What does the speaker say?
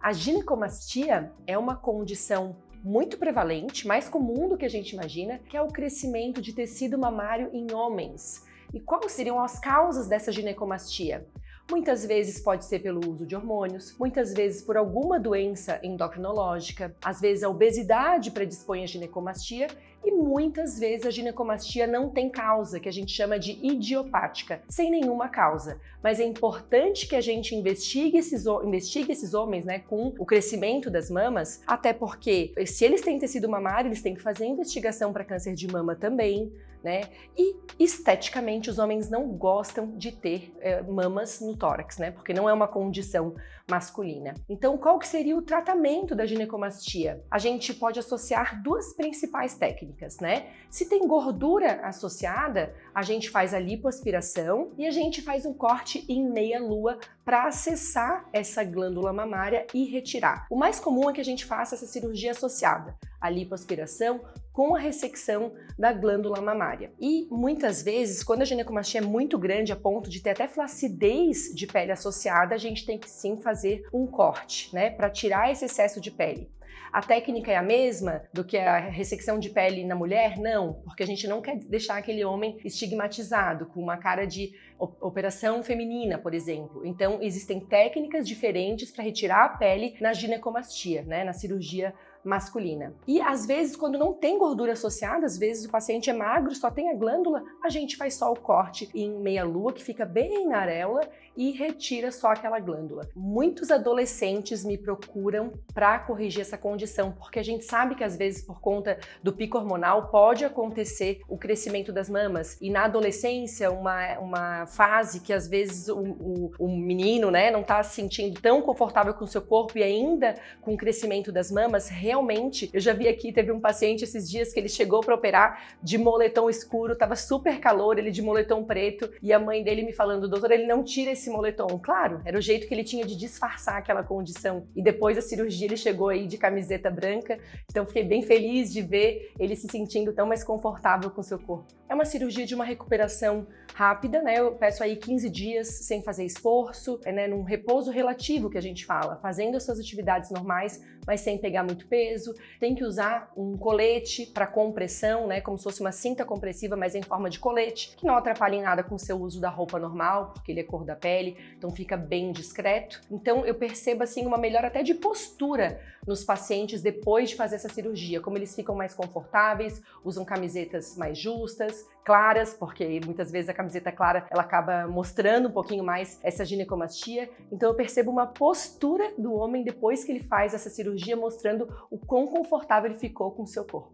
A ginecomastia é uma condição muito prevalente, mais comum do que a gente imagina, que é o crescimento de tecido mamário em homens. E quais seriam as causas dessa ginecomastia? Muitas vezes pode ser pelo uso de hormônios, muitas vezes por alguma doença endocrinológica, às vezes a obesidade predispõe à ginecomastia e muitas vezes a ginecomastia não tem causa, que a gente chama de idiopática, sem nenhuma causa. Mas é importante que a gente investigue esses homens, né, com o crescimento das mamas, até porque se eles têm tecido mamário, eles têm que fazer investigação para câncer de mama também, né? E esteticamente os homens não gostam de ter mamas no tórax, né? Porque não é uma condição masculina. Então, qual que seria o tratamento da ginecomastia? A gente pode associar duas principais técnicas, né? Se tem gordura associada, a gente faz a lipoaspiração e a gente faz um corte em meia-lua para acessar essa glândula mamária e retirar. O mais comum é que a gente faça essa cirurgia associada, a lipoaspiração com a ressecção da glândula mamária. E muitas vezes, quando a ginecomastia é muito grande a ponto de ter até flacidez de pele associada, a gente tem que sim fazer um corte, né, para tirar esse excesso de pele. A técnica é a mesma do que a ressecção de pele na mulher? Não, porque a gente não quer deixar aquele homem estigmatizado, com uma cara de operação feminina, por exemplo. Então, existem técnicas diferentes para retirar a pele na ginecomastia, né, na cirurgia masculina. E às vezes, quando não tem gordura associada, às vezes o paciente é magro, só tem a glândula, a gente faz só o corte em meia-lua, que fica bem na areola, e retira só aquela glândula. Muitos adolescentes me procuram para corrigir essa condição, porque a gente sabe que às vezes por conta do pico hormonal pode acontecer o crescimento das mamas, e na adolescência uma fase que às vezes o menino, né, não está se sentindo tão confortável com o seu corpo e ainda com o crescimento das mamas. Realmente, eu já vi aqui, teve um paciente esses dias que ele chegou para operar de moletom escuro, tava super calor, ele de moletom preto, e a mãe dele me falando: doutor, ele não tira esse moletom. Claro, era o jeito que ele tinha de disfarçar aquela condição. E depois da cirurgia ele chegou aí de camiseta branca, então fiquei bem feliz de ver ele se sentindo tão mais confortável com o seu corpo. É uma cirurgia de uma recuperação rápida, né? Eu peço aí 15 dias sem fazer esforço, né? Num repouso relativo que a gente fala, fazendo as suas atividades normais, mas sem pegar muito peso. Tem que usar um colete para compressão, né? Como se fosse uma cinta compressiva, mas em forma de colete, que não atrapalha em nada com o seu uso da roupa normal, porque ele é cor da pele, então fica bem discreto. Então eu percebo assim uma melhora até de postura nos pacientes depois de fazer essa cirurgia, como eles ficam mais confortáveis, usam camisetas mais justas, claras, porque muitas vezes a camiseta clara ela acaba mostrando um pouquinho mais essa ginecomastia. Então eu percebo uma postura do homem depois que ele faz essa cirurgia, mostrando o quão confortável ele ficou com o seu corpo.